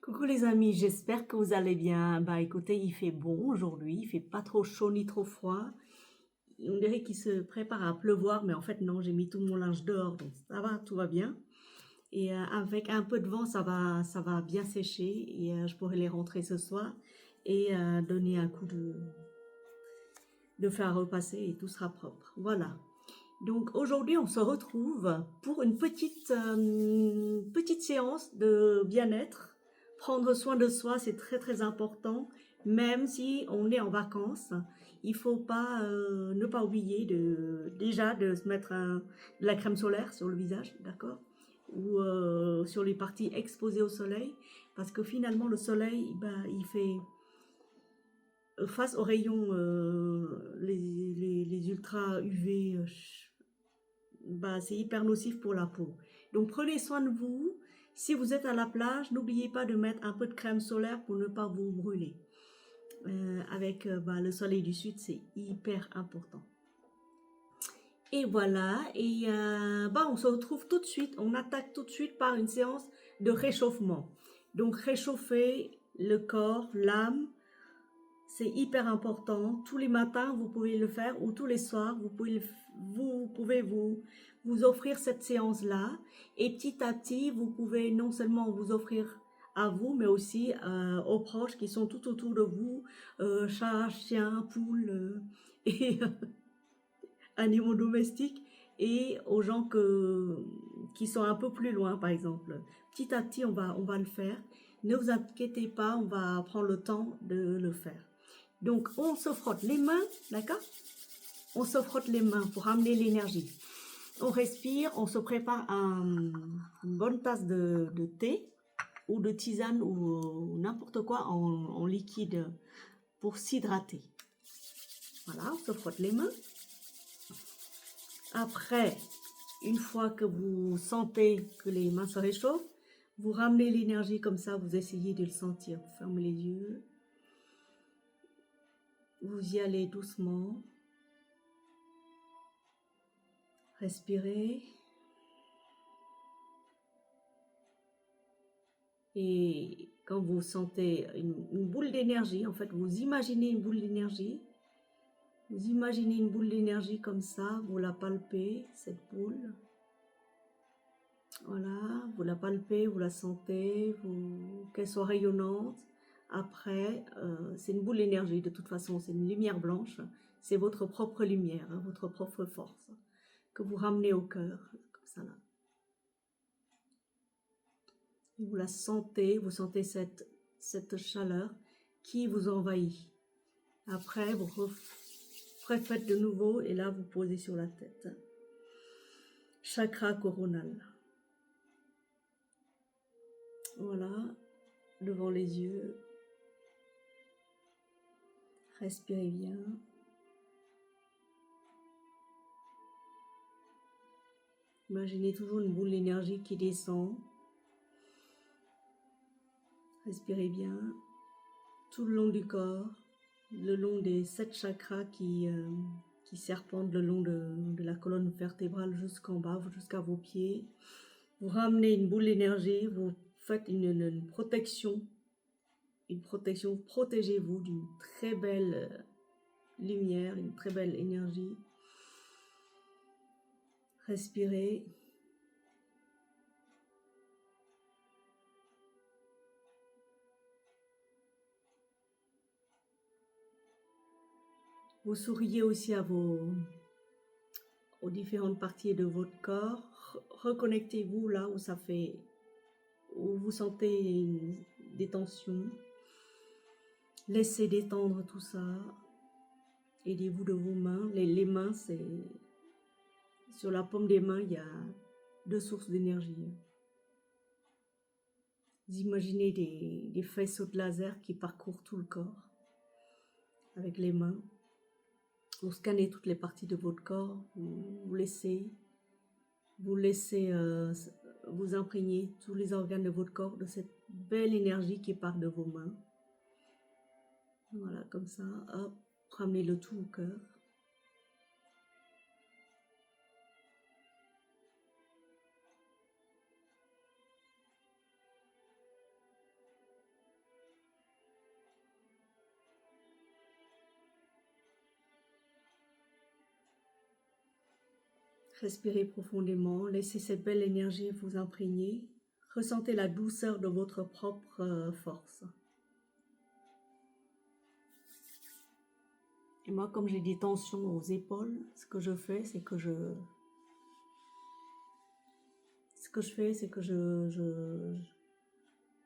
Coucou les amis, j'espère que vous allez bien. Bah écoutez, il fait bon aujourd'hui, il fait pas trop chaud ni trop froid. On dirait qu'il se prépare à pleuvoir, mais en fait non, j'ai mis tout mon linge dehors, donc ça va, tout va bien. Et avec un peu de vent, ça va bien sécher et je pourrai les rentrer ce soir et donner un coup de fer à repasser et tout sera propre. Voilà. Donc aujourd'hui, on se retrouve pour une petite séance de bien-être. Prendre soin de soi, c'est très très important. Même si on est en vacances, il faut pas ne pas oublier déjà de se mettre de la crème solaire sur le visage, d'accord? Ou sur les parties exposées au soleil, parce que finalement le soleil, ben, il fait face aux rayons les ultra UV. Bah, c'est hyper nocif pour la peau. Donc prenez soin de vous. Si vous êtes à la plage, n'oubliez pas de mettre un peu de crème solaire pour ne pas vous brûler. Avec bah, le soleil du sud, c'est hyper important. Et voilà, et bah, on se retrouve tout de suite, on attaque tout de suite par une séance de réchauffement. Donc réchauffer le corps, l'âme, c'est hyper important. Tous les matins, vous pouvez le faire ou tous les soirs, vous pouvez vous offrir cette séance-là. Et petit à petit, vous pouvez non seulement vous offrir à vous, mais aussi aux proches qui sont tout autour de vous, chats, chiens, poules et animaux domestiques, et aux gens qui sont un peu plus loin, par exemple. Petit à petit, on va le faire. Ne vous inquiétez pas, on va prendre le temps de le faire. Donc, on se frotte les mains, d'accord? On se frotte les mains pour amener l'énergie. On respire, on se prépare une bonne tasse de thé ou de tisane ou n'importe quoi en liquide pour s'hydrater. Voilà, on se frotte les mains. Après, une fois que vous sentez que les mains se réchauffent, vous ramenez l'énergie comme ça, vous essayez de le sentir. Vous fermez les yeux. Vous y allez doucement. Respirez. Et quand vous sentez une boule d'énergie, en fait, vous imaginez une boule d'énergie. Vous imaginez une boule d'énergie comme ça, vous la palpez, cette boule. Voilà, vous la palpez, vous la sentez, qu'elle soit rayonnante. Après, c'est une boule d'énergie, de toute façon, c'est une lumière blanche. C'est votre propre lumière, hein, votre propre force, que vous ramenez au cœur, comme ça là. Et vous la sentez, vous sentez cette chaleur qui vous envahit. Après, vous refaites de nouveau et là, vous posez sur la tête. Chakra coronal. Voilà, devant les yeux. Respirez bien. Imaginez toujours une boule d'énergie qui descend. Respirez bien. Tout le long du corps, le long des 7 chakras qui serpentent le long de la colonne vertébrale jusqu'en bas, jusqu'à vos pieds. Vous ramenez une boule d'énergie, vous faites une protection. Une protection, protégez-vous d'une très belle lumière, une très belle énergie. Respirez. Vous souriez aussi aux différentes parties de votre corps. Reconnectez-vous là où ça fait, où vous sentez des tensions. Laissez détendre tout ça. Aidez-vous de vos mains. Les mains, c'est... Sur la paume des mains, il y a 2 sources d'énergie. Vous imaginez des faisceaux de laser qui parcourent tout le corps avec les mains. Vous scannez toutes les parties de votre corps. Vous laissez vous imprégner tous les organes de votre corps de cette belle énergie qui part de vos mains. Voilà, comme ça, hop, ramenez le tout au cœur. Respirez profondément, laissez cette belle énergie vous imprégner. Ressentez la douceur de votre propre force. Et moi, comme j'ai des tensions aux épaules, ce que je fais, c'est que je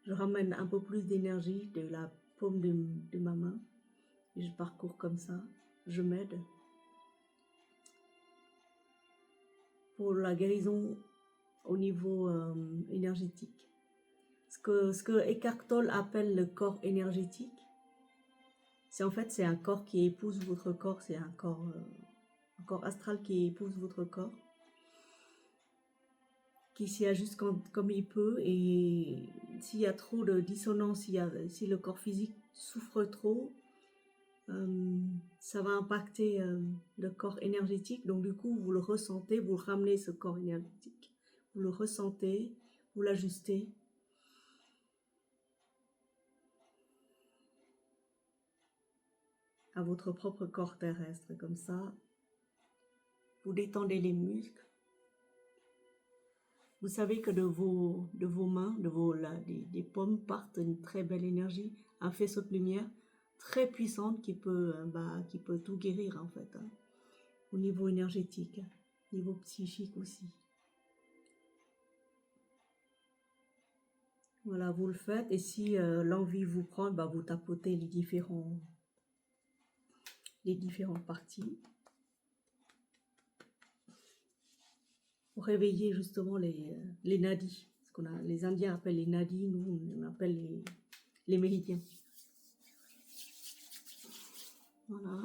ramène un peu plus d'énergie de la paume de ma main. Et je parcours comme ça, je m'aide. Pour la guérison au niveau énergétique. Ce que Eckhart Tolle appelle le corps énergétique, c'est en fait c'est un corps qui épouse votre corps, c'est un corps astral qui épouse votre corps, qui s'y ajuste comme il peut, et s'il y a trop de dissonance, si le corps physique souffre trop, ça va impacter le corps énergétique. Donc du coup vous le ressentez, vous ramenez ce corps énergétique, vous le ressentez, vous l'ajustez. À votre propre corps terrestre, comme ça, vous détendez les muscles. Vous savez que de vos mains, des paumes partent une très belle énergie, un faisceau de lumière très puissante qui peut tout guérir en fait, hein, au niveau énergétique, au niveau psychique aussi. Voilà, vous le faites, et si l'envie vous prend, vous tapotez les différentes parties. Pour réveiller justement les nadis, ce les Indiens appellent les nadis, nous on appelle les méridiens. Voilà.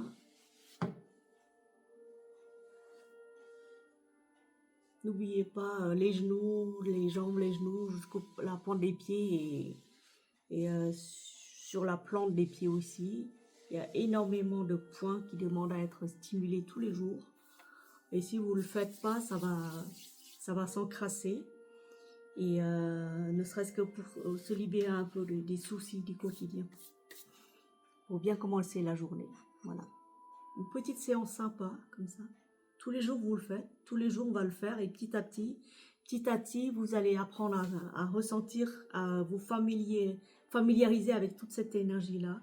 N'oubliez pas les genoux, les jambes, les genoux, jusqu'à la pointe des pieds et sur la plante des pieds aussi. Il y a énormément de points qui demandent à être stimulés tous les jours. Et si vous ne le faites pas, ça va s'encrasser. Et ne serait-ce que pour se libérer un peu des soucis du quotidien. Pour bien commencer la journée. Voilà. Une petite séance sympa, comme ça. Tous les jours, vous le faites. Tous les jours, on va le faire. Et petit à petit, vous allez apprendre à ressentir, à vous familiariser avec toute cette énergie-là.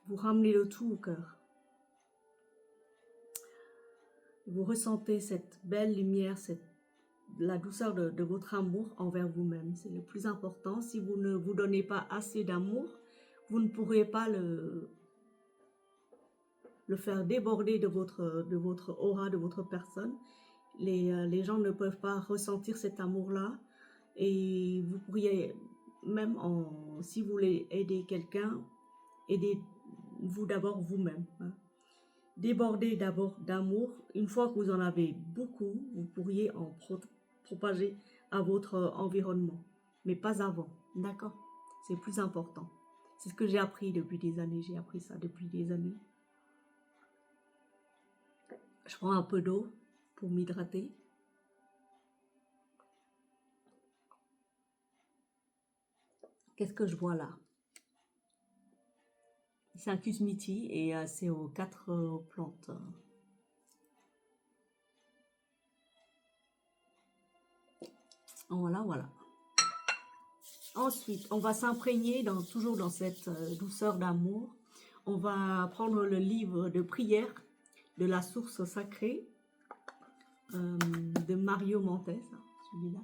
Vous ramenez le tout au cœur. Vous ressentez cette belle lumière, la douceur de votre amour envers vous-même. C'est le plus important. Si vous ne vous donnez pas assez d'amour, vous ne pourrez pas le faire déborder de votre aura, de votre personne. Les gens ne peuvent pas ressentir cet amour-là. Et vous pourriez, même si vous voulez aider quelqu'un, aidez-vous d'abord vous-même. Hein. Débordez d'abord d'amour. Une fois que vous en avez beaucoup, vous pourriez en propager à votre environnement. Mais pas avant, d'accord? C'est plus important. C'est ce que j'ai appris depuis des années. J'ai appris ça depuis des années. Je prends un peu d'eau pour m'hydrater. Qu'est-ce que je vois là? C'est un Kusmiti et c'est aux 4 plantes. Voilà, voilà. Ensuite, on va s'imprégner toujours dans cette douceur d'amour. On va prendre le livre de prière de la source sacrée de Mario Montez, celui-là.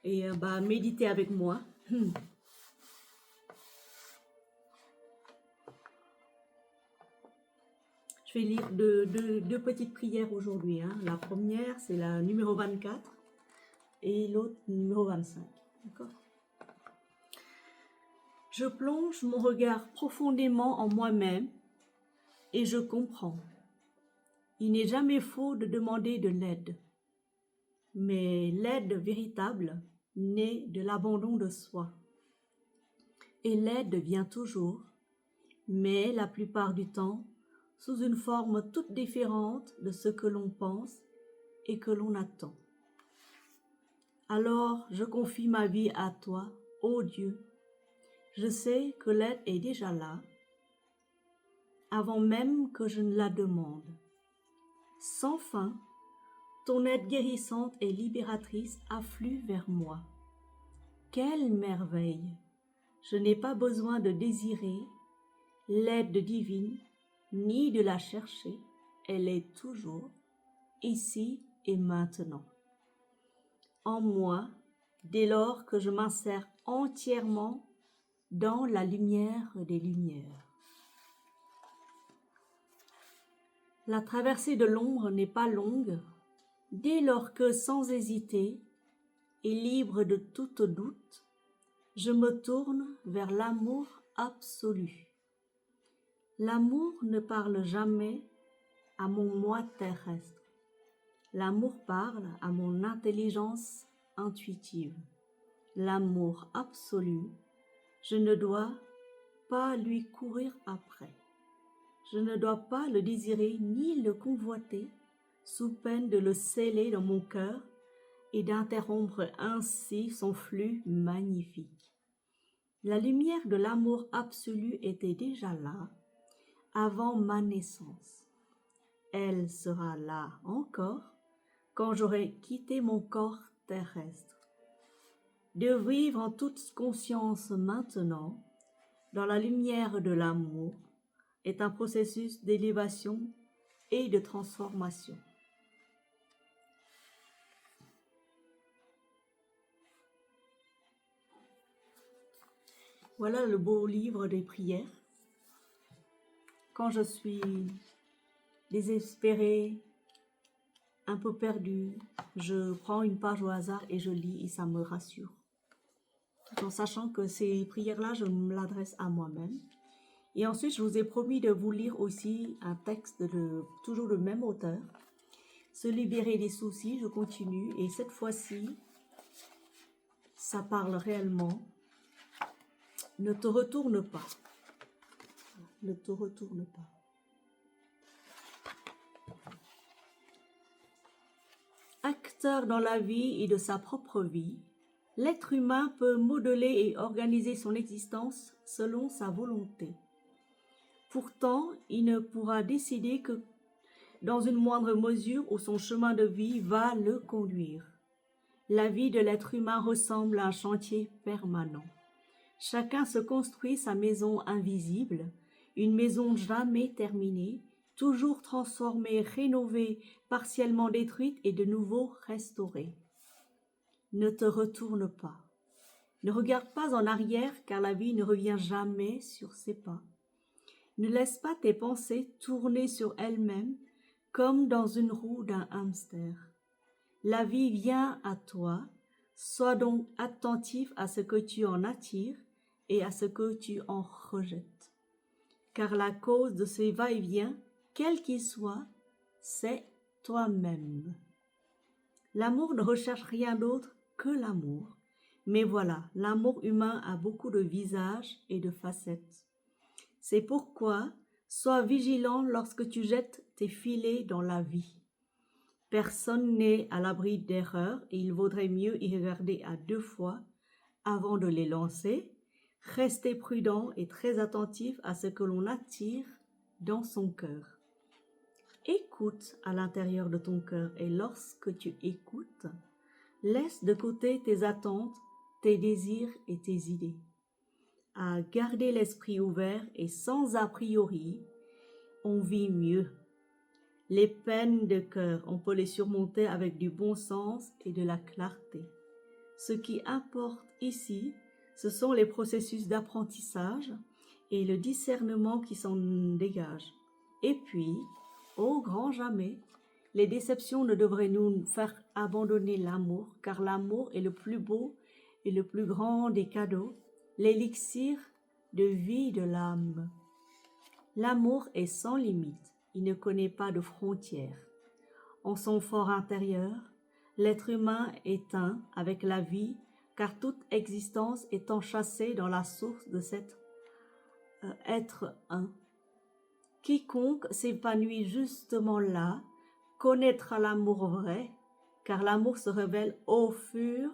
Et méditez avec moi. Je vais lire deux petites prières aujourd'hui. Hein. La première, c'est la numéro 24 et l'autre, numéro 25. D'accord ? Je plonge mon regard profondément en moi-même et je comprends. Il n'est jamais faux de demander de l'aide. Mais l'aide véritable naît de l'abandon de soi. Et l'aide vient toujours, mais la plupart du temps, sous une forme toute différente de ce que l'on pense et que l'on attend. Alors, je confie ma vie à toi, ô Dieu. Je sais que l'aide est déjà là. avant même que je ne la demande. Sans fin, ton aide guérissante et libératrice afflue vers moi. Quelle merveille! Je n'ai pas besoin de désirer l'aide divine, ni de la chercher, elle est toujours, ici et maintenant. En moi, dès lors que je m'insère entièrement dans la lumière des lumières. La traversée de l'ombre n'est pas longue, dès lors que, sans hésiter et libre de tout doute, je me tourne vers l'amour absolu. L'amour ne parle jamais à mon moi terrestre. L'amour parle à mon intelligence intuitive. L'amour absolu, je ne dois pas lui courir après. Je ne dois pas le désirer ni le convoiter, sous peine de le sceller dans mon cœur et d'interrompre ainsi son flux magnifique. La lumière de l'amour absolu était déjà là, avant ma naissance. Elle sera là encore quand j'aurai quitté mon corps terrestre. De vivre en toute conscience maintenant, dans la lumière de l'amour, est un processus d'élévation et de transformation. Voilà le beau livre des prières. Quand je suis désespérée, un peu perdue, je prends une page au hasard et je lis et ça me rassure. Tout en sachant que ces prières-là, je me l'adresse à moi-même. Et ensuite, je vous ai promis de vous lire aussi un texte de toujours le même auteur. Se libérer des soucis, je continue. Et cette fois-ci, ça parle réellement. Ne te retourne pas. Ne te retourne pas. Acteur dans la vie et de sa propre vie, l'être humain peut modeler et organiser son existence selon sa volonté. Pourtant, il ne pourra décider que dans une moindre mesure où son chemin de vie va le conduire. La vie de l'être humain ressemble à un chantier permanent. Chacun se construit sa maison invisible, une maison jamais terminée, toujours transformée, rénovée, partiellement détruite et de nouveau restaurée. Ne te retourne pas. Ne regarde pas en arrière car la vie ne revient jamais sur ses pas. Ne laisse pas tes pensées tourner sur elles-mêmes comme dans une roue d'un hamster. La vie vient à toi, sois donc attentif à ce que tu en attires et à ce que tu en rejettes. Car la cause de ces va-et-vient, quel qu'il soit, c'est toi-même. L'amour ne recherche rien d'autre que l'amour. Mais voilà, l'amour humain a beaucoup de visages et de facettes. C'est pourquoi, sois vigilant lorsque tu jettes tes filets dans la vie. Personne n'est à l'abri d'erreurs et il vaudrait mieux y regarder à 2 fois avant de les lancer. Restez prudent et très attentif à ce que l'on attire dans son cœur. Écoute à l'intérieur de ton cœur et lorsque tu écoutes, laisse de côté tes attentes, tes désirs et tes idées. À garder l'esprit ouvert et sans a priori, on vit mieux. Les peines de cœur, on peut les surmonter avec du bon sens et de la clarté. Ce qui importe ici, ce sont les processus d'apprentissage et le discernement qui s'en dégage. Et puis, au grand jamais, les déceptions ne devraient nous faire abandonner l'amour, car l'amour est le plus beau et le plus grand des cadeaux, l'élixir de vie de l'âme. L'amour est sans limite, il ne connaît pas de frontières. En son fort intérieur, l'être humain est un avec la vie, car toute existence est enchâssée dans la source de cet être un. Quiconque s'épanouit justement là connaîtra l'amour vrai, car l'amour se révèle au fur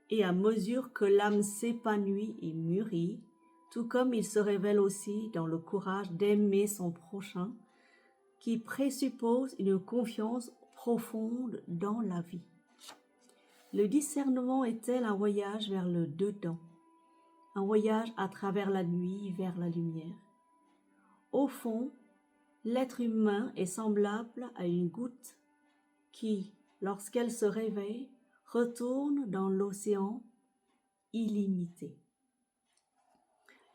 et à mesure que l'âme s'épanouit et mûrit, tout comme il se révèle aussi dans le courage d'aimer son prochain, qui présuppose une confiance profonde dans la vie. Le discernement est-elle un voyage vers le dedans, un voyage à travers la nuit vers la lumière? Au fond, l'être humain est semblable à une goutte qui, lorsqu'elle se réveille, retourne dans l'océan illimité.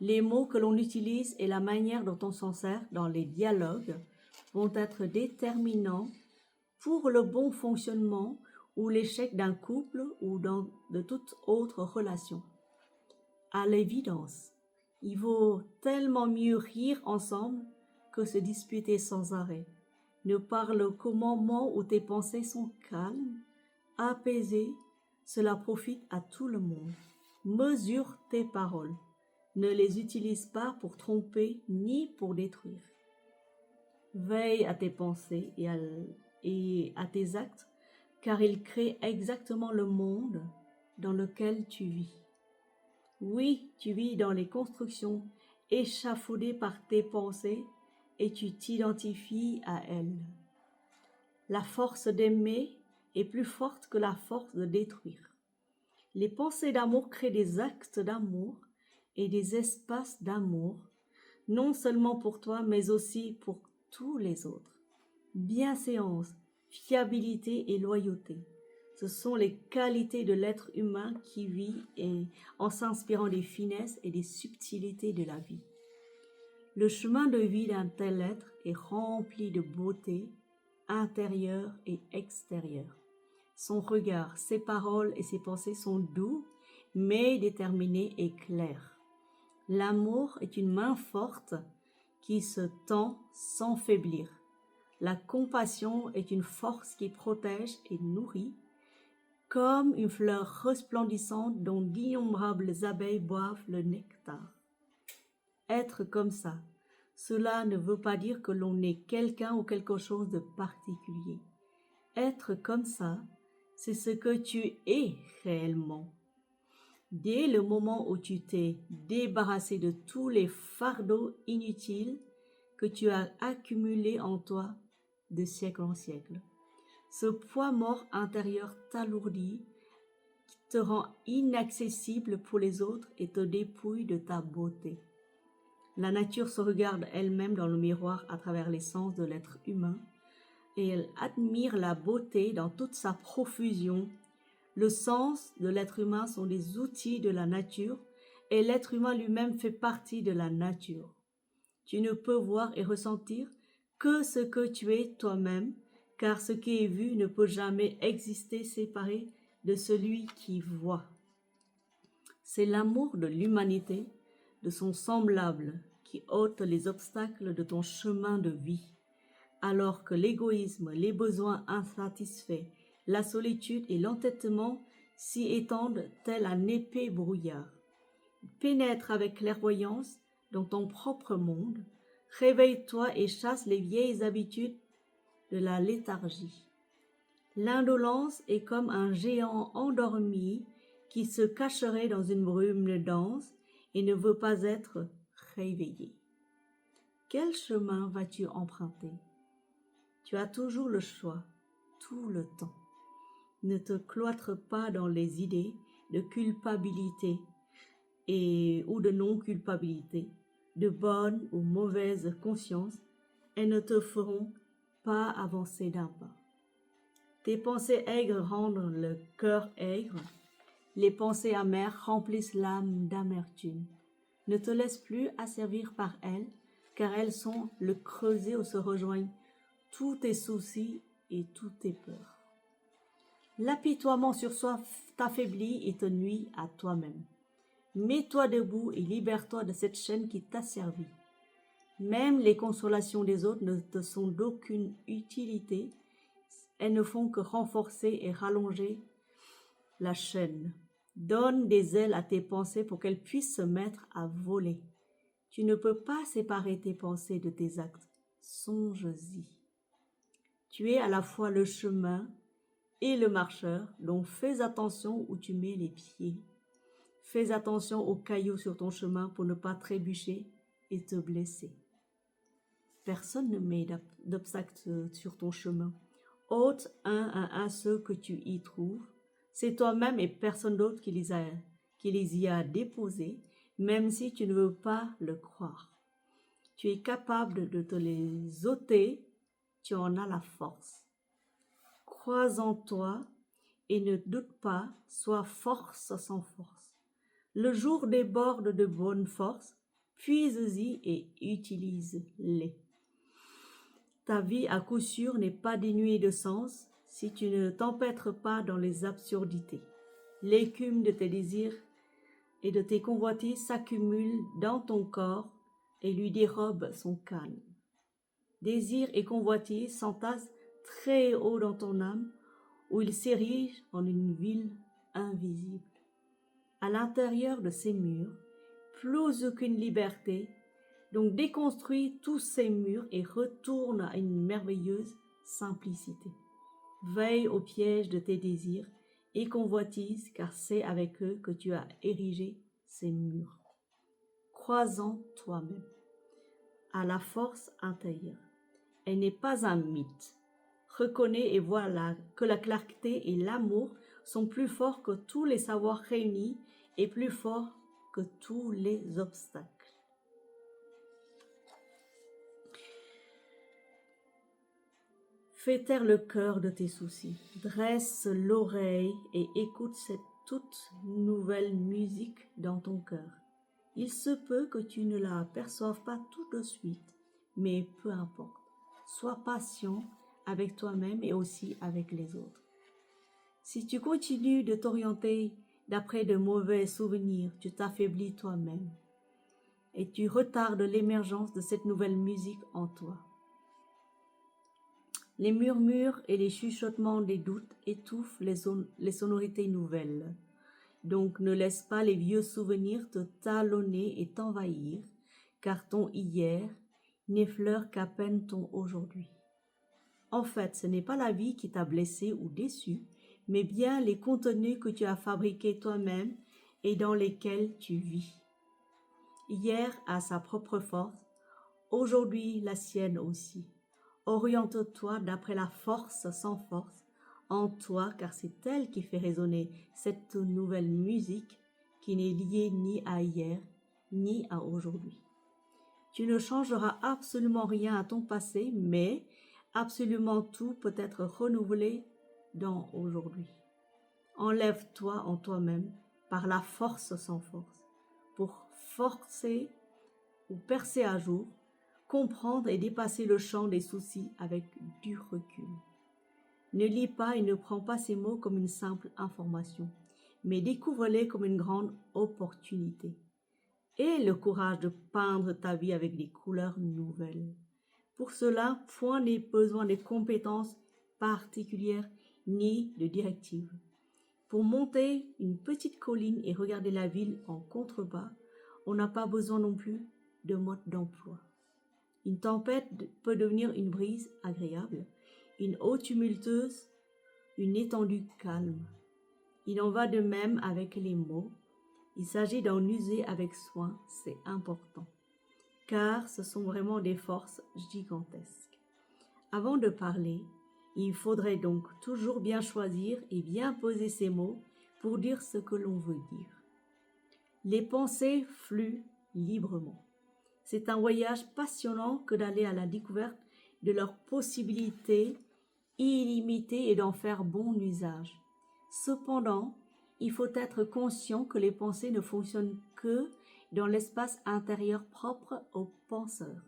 Les mots que l'on utilise et la manière dont on s'en sert dans les dialogues vont être déterminants pour le bon fonctionnement ou l'échec d'un couple ou de toute autre relation. À l'évidence, il vaut tellement mieux rire ensemble que se disputer sans arrêt. Ne parle qu'au moment où tes pensées sont calmes, apaisées, cela profite à tout le monde. Mesure tes paroles. Ne les utilise pas pour tromper ni pour détruire. Veille à tes pensées et à tes actes, car ils créent exactement le monde dans lequel tu vis. Oui, tu vis dans les constructions échafaudées par tes pensées et tu t'identifies à elles. La force d'aimer est plus forte que la force de détruire. Les pensées d'amour créent des actes d'amour et des espaces d'amour, non seulement pour toi, mais aussi pour tous les autres. Bienséance, fiabilité et loyauté. Ce sont les qualités de l'être humain qui vit en s'inspirant des finesses et des subtilités de la vie. Le chemin de vie d'un tel être est rempli de beauté intérieure et extérieure. Son regard, ses paroles et ses pensées sont doux, mais déterminés et clairs. L'amour est une main forte qui se tend sans faiblir. La compassion est une force qui protège et nourrit, comme une fleur resplendissante dont d'innombrables abeilles boivent le nectar. Être comme ça, cela ne veut pas dire que l'on est quelqu'un ou quelque chose de particulier. Être comme ça, c'est ce que tu es réellement. Dès le moment où tu t'es débarrassé de tous les fardeaux inutiles que tu as accumulés en toi de siècle en siècle, ce poids mort intérieur t'alourdit, qui te rend inaccessible pour les autres et te dépouille de ta beauté. La nature se regarde elle-même dans le miroir à travers les sens de l'être humain et elle admire la beauté dans toute sa profusion. Le sens de l'être humain sont des outils de la nature et l'être humain lui-même fait partie de la nature. Tu ne peux voir et ressentir que ce que tu es toi-même, car ce qui est vu ne peut jamais exister séparé de celui qui voit. C'est l'amour de l'humanité, de son semblable, qui ôte les obstacles de ton chemin de vie, alors que l'égoïsme, les besoins insatisfaits, la solitude et l'entêtement s'y étendent tel un épais brouillard. Pénètre avec clairvoyance dans ton propre monde, réveille-toi et chasse les vieilles habitudes de la léthargie. L'indolence est comme un géant endormi qui se cacherait dans une brume dense et ne veut pas être réveillé. Quel chemin vas-tu emprunter? Tu as toujours le choix, tout le temps. Ne te cloître pas dans les idées de culpabilité ou de non-culpabilité, de bonne ou mauvaise conscience, elles ne te feront pas avancer d'un pas. Tes pensées aigres rendent le cœur aigre, les pensées amères remplissent l'âme d'amertume. Ne te laisse plus asservir par elles, car elles sont le creuset où se rejoignent tous tes soucis et toutes tes peurs. L'apitoiement sur soi t'affaiblit et te nuit à toi-même. Mets-toi debout et libère-toi de cette chaîne qui t'asservit. Même les consolations des autres ne te sont d'aucune utilité. Elles ne font que renforcer et rallonger la chaîne. Donne des ailes à tes pensées pour qu'elles puissent se mettre à voler. Tu ne peux pas séparer tes pensées de tes actes. Songe-y. Tu es à la fois le chemin et le marcheur, donc fais attention où tu mets les pieds. Fais attention aux cailloux sur ton chemin pour ne pas trébucher et te blesser. Personne ne met d'obstacles sur ton chemin. Ôte un à un ceux que tu y trouves. C'est toi-même et personne d'autre qui les y a déposés, même si tu ne veux pas le croire. Tu es capable de te les ôter, tu en as la force. Crois en toi et ne doute pas, sois force sans force. Le jour déborde de bonne force, puise-y et utilise-les. Ta vie à coup sûr n'est pas dénuée de sens si tu ne t'empêtres pas dans les absurdités. L'écume de tes désirs et de tes convoitises s'accumule dans ton corps et lui dérobe son calme. Désir et convoitise s'entassent très haut dans ton âme, où ils s'érigent en une ville invisible. À l'intérieur de ces murs, plus aucune liberté, donc déconstruis tous ces murs et retourne à une merveilleuse simplicité. Veille au piège de tes désirs et convoitises, car c'est avec eux que tu as érigé ces murs. Crois en toi-même, à la force intérieure. Elle n'est pas un mythe. Reconnais et vois que la clarté et l'amour sont plus forts que tous les savoirs réunis et plus forts que tous les obstacles. Fais taire le cœur de tes soucis, dresse l'oreille et écoute cette toute nouvelle musique dans ton cœur. Il se peut que tu ne la perçoives pas tout de suite, mais peu importe. Sois patient avec toi-même et aussi avec les autres. Si tu continues de t'orienter d'après de mauvais souvenirs, tu t'affaiblis toi-même et tu retardes l'émergence de cette nouvelle musique en toi. Les murmures et les chuchotements des doutes étouffent les sonorités nouvelles. Donc ne laisse pas les vieux souvenirs te talonner et t'envahir, car ton hier n'effleure qu'à peine ton aujourd'hui. En fait, ce n'est pas la vie qui t'a blessé ou déçu, mais bien les contenus que tu as fabriqués toi-même et dans lesquels tu vis. Hier a sa propre force, aujourd'hui la sienne aussi. Oriente-toi d'après la force sans force en toi, car c'est elle qui fait résonner cette nouvelle musique qui n'est liée ni à hier, ni à aujourd'hui. Tu ne changeras absolument rien à ton passé, mais absolument tout peut être renouvelé dans aujourd'hui. Enlève-toi en toi-même par la force sans force, pour forcer ou percer à jour, comprendre et dépasser le champ des soucis avec du recul. Ne lis pas et ne prends pas ces mots comme une simple information, mais découvre-les comme une grande opportunité. Aie le courage de peindre ta vie avec des couleurs nouvelles. Pour cela, point n'est besoin de compétences particulières ni de directives. Pour monter une petite colline et regarder la ville en contrebas, on n'a pas besoin non plus de mode d'emploi. Une tempête peut devenir une brise agréable, une eau tumultueuse, une étendue calme. Il en va de même avec les mots. Il s'agit d'en user avec soin, c'est important, car ce sont vraiment des forces gigantesques. Avant de parler, il faudrait donc toujours bien choisir et bien poser ses mots pour dire ce que l'on veut dire. Les pensées fluent librement. C'est un voyage passionnant que d'aller à la découverte de leurs possibilités illimitées et d'en faire bon usage. Cependant, il faut être conscient que les pensées ne fonctionnent que dans l'espace intérieur propre aux penseurs.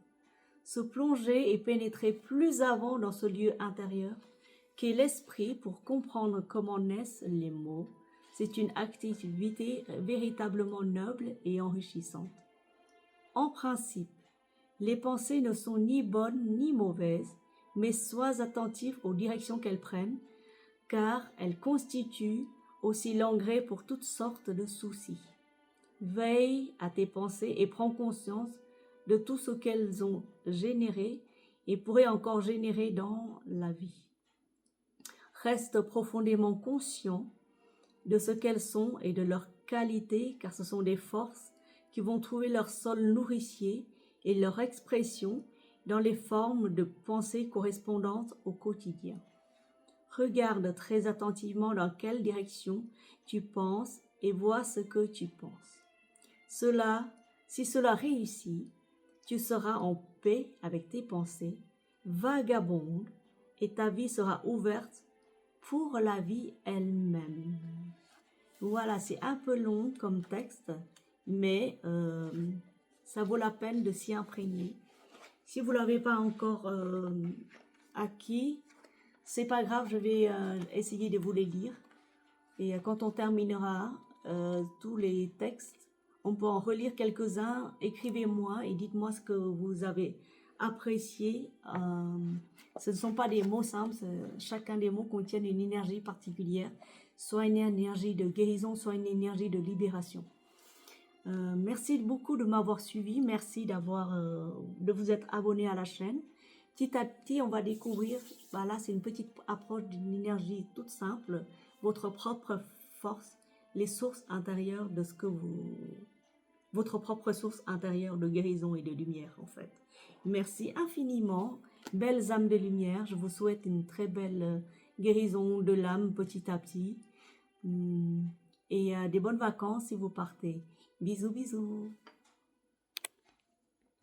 Se plonger et pénétrer plus avant dans ce lieu intérieur qu'est l'esprit pour comprendre comment naissent les mots, c'est une activité véritablement noble et enrichissante. En principe, les pensées ne sont ni bonnes ni mauvaises, mais sois attentif aux directions qu'elles prennent, car elles constituent aussi l'engrais pour toutes sortes de soucis. Veille à tes pensées et prends conscience de tout ce qu'elles ont généré et pourraient encore générer dans la vie. Reste profondément conscient de ce qu'elles sont et de leur qualité, car ce sont des forces qui vont trouver leur sol nourricier et leur expression dans les formes de pensées correspondantes au quotidien. Regarde très attentivement dans quelle direction tu penses et vois ce que tu penses. Si cela réussit, tu seras en paix avec tes pensées, vagabonde, et ta vie sera ouverte pour la vie elle-même. Voilà, c'est un peu long comme texte, mais ça vaut la peine de s'y imprégner. Si vous ne l'avez pas encore acquis, c'est pas grave, je vais essayer de vous les lire. Et quand on terminera tous les textes, on peut en relire quelques-uns. Écrivez-moi et dites-moi ce que vous avez apprécié. Ce ne sont pas des mots simples, chacun des mots contient une énergie particulière, soit une énergie de guérison, soit une énergie de libération. Merci beaucoup de m'avoir suivi, merci de vous être abonné à la chaîne. Petit à petit, on va découvrir, là c'est une petite approche d'une énergie toute simple, votre propre force, les sources intérieures de votre propre source intérieure de guérison et de lumière en fait. Merci infiniment, belles âmes de lumière, je vous souhaite une très belle guérison de l'âme petit à petit et des bonnes vacances si vous partez. Bisous, bisous.